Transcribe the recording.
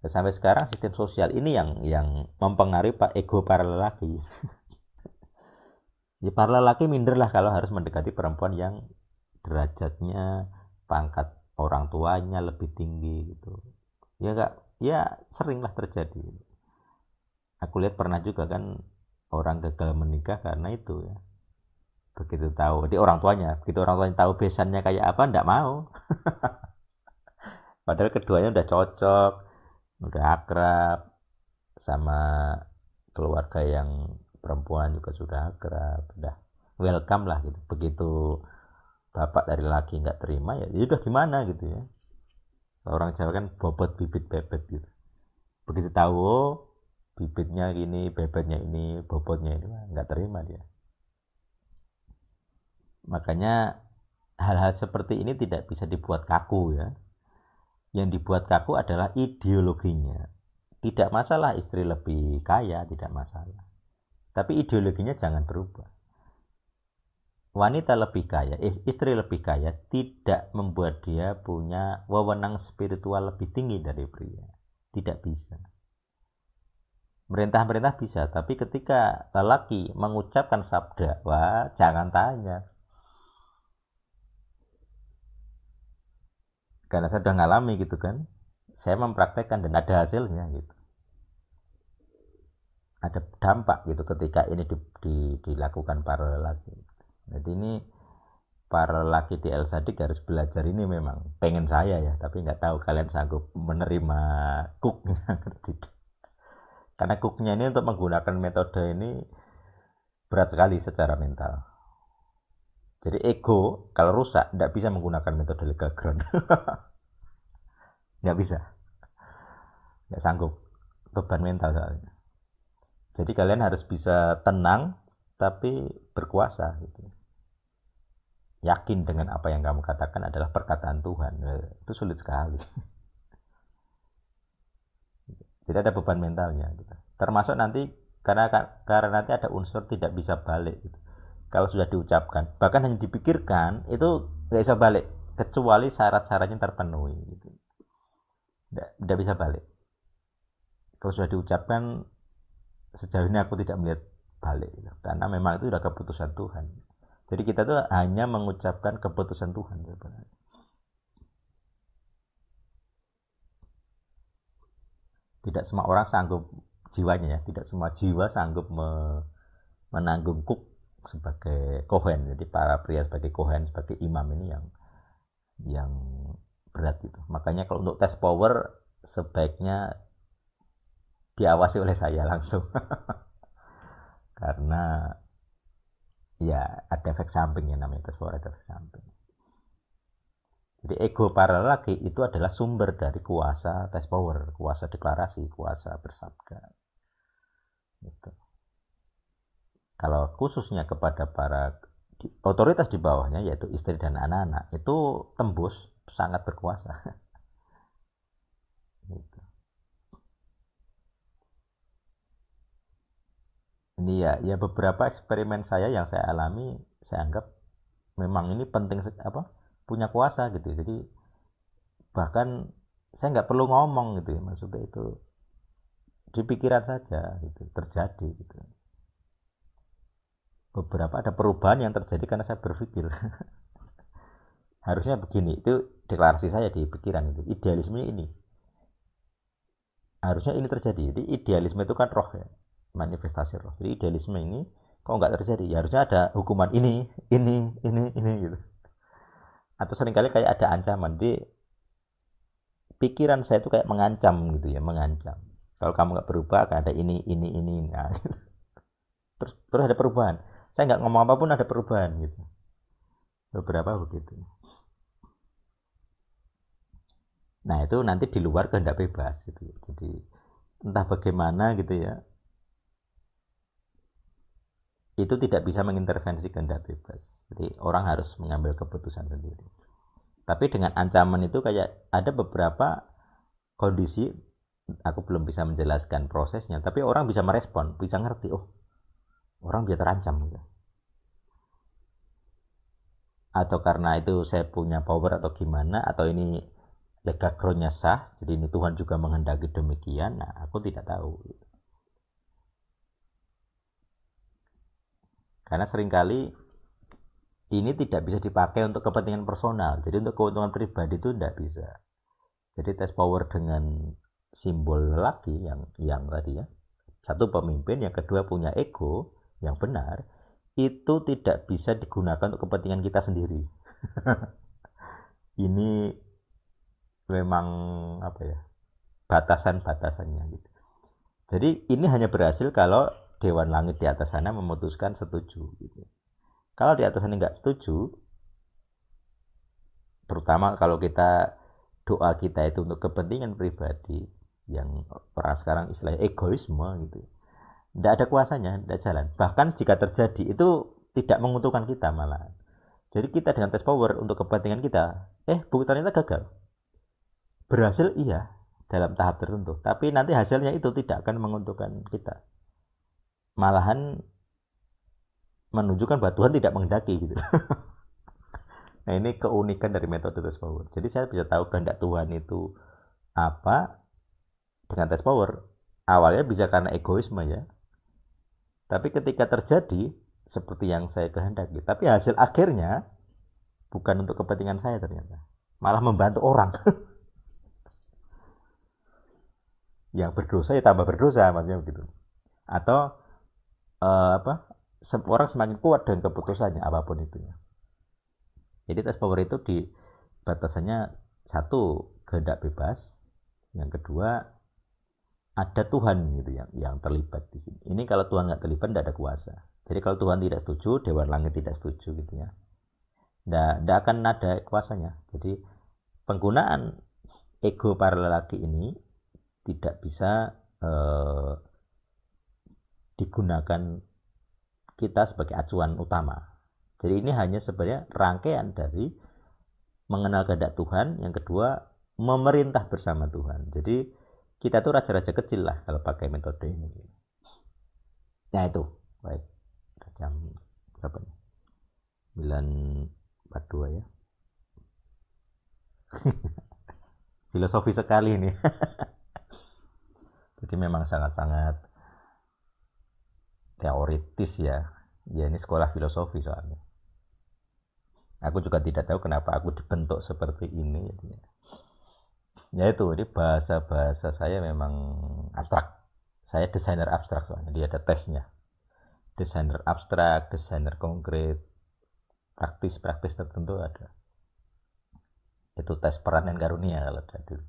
Sampai sekarang sistem sosial ini yang mempengaruhi ego para lelaki. Ya, para lelaki minder lah kalau harus mendekati perempuan yang derajatnya, pangkat orang tuanya lebih tinggi gitu. Ya enggak, ya sering lah terjadi. Aku lihat pernah juga kan orang gagal menikah karena itu ya. Begitu tahu, jadi begitu orang tuanya tahu besannya kayak apa, enggak mau. Padahal keduanya udah cocok, udah akrab, sama keluarga yang perempuan juga sudah akrab, udah welcome lah gitu. Begitu bapak dari laki nggak terima ya udah gimana gitu ya. Orang Jawa kan bobot bibit bebet gitu. Begitu tahu bibitnya gini, bebetnya ini, bobotnya ini, nggak terima dia. Makanya hal-hal seperti ini tidak bisa dibuat kaku ya. Yang dibuat kaku adalah ideologinya. Tidak masalah istri lebih kaya, tidak masalah. Tapi ideologinya jangan berubah. Wanita lebih kaya, istri lebih kaya tidak membuat dia punya wewenang spiritual lebih tinggi dari pria. Tidak bisa. Merintah-merintah bisa, tapi ketika lelaki mengucapkan sabda, wah jangan tanya. Karena saya sudah ngalami gitu kan. Saya mempraktekkan dan ada hasilnya gitu. Ada dampak gitu ketika ini dilakukan para lelaki. Jadi ini para lelaki di El Sadik harus belajar ini, memang pengen saya ya, tapi nggak tahu kalian sanggup menerima cooknya. Karena cooknya ini untuk menggunakan metode ini berat sekali secara mental. Jadi ego kalau rusak nggak bisa menggunakan metode legal ground. Nggak bisa, nggak sanggup, beban mental soalnya. Jadi kalian harus bisa tenang tapi berkuasa gitu. Yakin dengan apa yang kamu katakan adalah perkataan Tuhan. Itu sulit sekali. Jadi ada beban mentalnya gitu. Termasuk nanti karena nanti ada unsur tidak bisa balik gitu. Kalau sudah diucapkan, bahkan hanya dipikirkan itu nggak bisa balik kecuali syarat-syaratnya terpenuhi gitu. Nggak bisa balik. Kalau sudah diucapkan, sejauh ini aku tidak melihat balik gitu. Karena memang itu sudah keputusan Tuhan. Jadi kita tuh hanya mengucapkan keputusan Tuhan sebenarnya. Tidak semua orang sanggup jiwanya ya, tidak semua jiwa sanggup menanggung kuk sebagai kohen. Jadi para pria sebagai kohen, sebagai imam ini yang berat itu. Makanya kalau untuk tes power sebaiknya diawasi oleh saya langsung. Karena ya ada efek samping ya, namanya tes power ada efek samping. Jadi ego para lelaki itu adalah sumber dari kuasa tes power, kuasa deklarasi, kuasa bersabda. Gitu. Kalau khususnya kepada para otoritas di bawahnya, yaitu istri dan anak-anak, itu tembus sangat berkuasa. Gitu. Ini ya beberapa eksperimen saya yang saya alami, saya anggap memang ini penting apa punya kuasa gitu. Jadi bahkan saya nggak perlu ngomong gitu ya, maksudnya itu di pikiran saja gitu terjadi gitu. Beberapa ada perubahan yang terjadi karena saya berpikir harusnya begini, itu deklarasi saya di pikiran itu, idealisme ini harusnya ini terjadi. Jadi idealisme itu kan roh ya, manifestasi roh. Jadi idealisme ini kok nggak terjadi, ya harusnya ada hukuman ini gitu. Atau seringkali kayak ada ancaman. Di pikiran saya itu kayak mengancam gitu ya, mengancam kalau kamu nggak berubah akan ada ini. Nah, gitu. terus ada perubahan, saya nggak ngomong apapun ada perubahan gitu, beberapa begitu. Nah itu nanti di luar kehendak bebas gitu. Jadi entah bagaimana gitu ya, itu tidak bisa mengintervensi kehendak bebas. Jadi orang harus mengambil keputusan sendiri. Tapi dengan ancaman itu kayak ada beberapa kondisi, aku belum bisa menjelaskan prosesnya, tapi orang bisa merespon, bisa ngerti, oh orang bisa terancam gitu. Atau karena itu saya punya power atau gimana, atau ini background-nya sah, jadi ini Tuhan juga menghendaki demikian. Nah, aku tidak tahu. Karena seringkali ini tidak bisa dipakai untuk kepentingan personal. Jadi untuk keuntungan pribadi itu tidak bisa. Jadi test power dengan simbol lelaki yang tadi ya. Satu pemimpin, yang kedua punya ego yang benar, itu tidak bisa digunakan untuk kepentingan kita sendiri. Ini memang apa ya? Batasan-batasannya gitu. Jadi ini hanya berhasil kalau Dewan Langit di atas sana memutuskan setuju gitu. Kalau di atas sana nggak setuju, terutama kalau kita doa kita itu untuk kepentingan pribadi, yang orang sekarang istilahnya egoisme gitu, tidak ada kuasanya, tidak jalan. Bahkan jika terjadi itu tidak menguntungkan kita malah. Jadi kita dengan test power untuk kepentingan kita, ternyata gagal. Berhasil iya dalam tahap tertentu, tapi nanti hasilnya itu tidak akan menguntungkan kita. Malahan menunjukkan bahwa Tuhan tidak menghendaki gitu. Nah, ini keunikan dari metode test power. Jadi saya bisa tahu kehendak Tuhan itu apa dengan test power. Awalnya bisa karena egoisme ya. Tapi ketika terjadi seperti yang saya kehendaki, tapi hasil akhirnya bukan untuk kepentingan saya ternyata. Malah membantu orang. Yang berdosa ya tambah berdosa, maksudnya begitu. Atau orang semakin kuat dengan keputusannya apapun itu ya. Jadi test power itu di batasannya satu, kehendak bebas, yang kedua ada Tuhan gitu yang terlibat di sini. Ini kalau Tuhan nggak terlibat tidak ada kuasa. Jadi kalau Tuhan tidak setuju, Dewan Langit tidak setuju gitu ya, tidak akan ada kuasanya. Jadi penggunaan ego para lelaki ini tidak bisa digunakan kita sebagai acuan utama. Jadi ini hanya sebenarnya rangkaian dari mengenal kehendak Tuhan, yang kedua memerintah bersama Tuhan. Jadi kita tuh raja-raja kecil lah kalau pakai metode ini. Nah itu, baik. Jam berapa nih? 9.42 ya. Filosofi sekali ini. Jadi memang sangat-sangat teoritis ya. Ya ini sekolah filosofi soalnya. Aku juga tidak tahu kenapa aku dibentuk seperti ini. Ya itu, ini bahasa-bahasa saya memang abstrak. Saya desainer abstrak soalnya, dia ada tesnya. Desainer abstrak, desainer konkret, praktis-praktis tertentu ada. Itu tes peran dan karunia kalau ada dulu.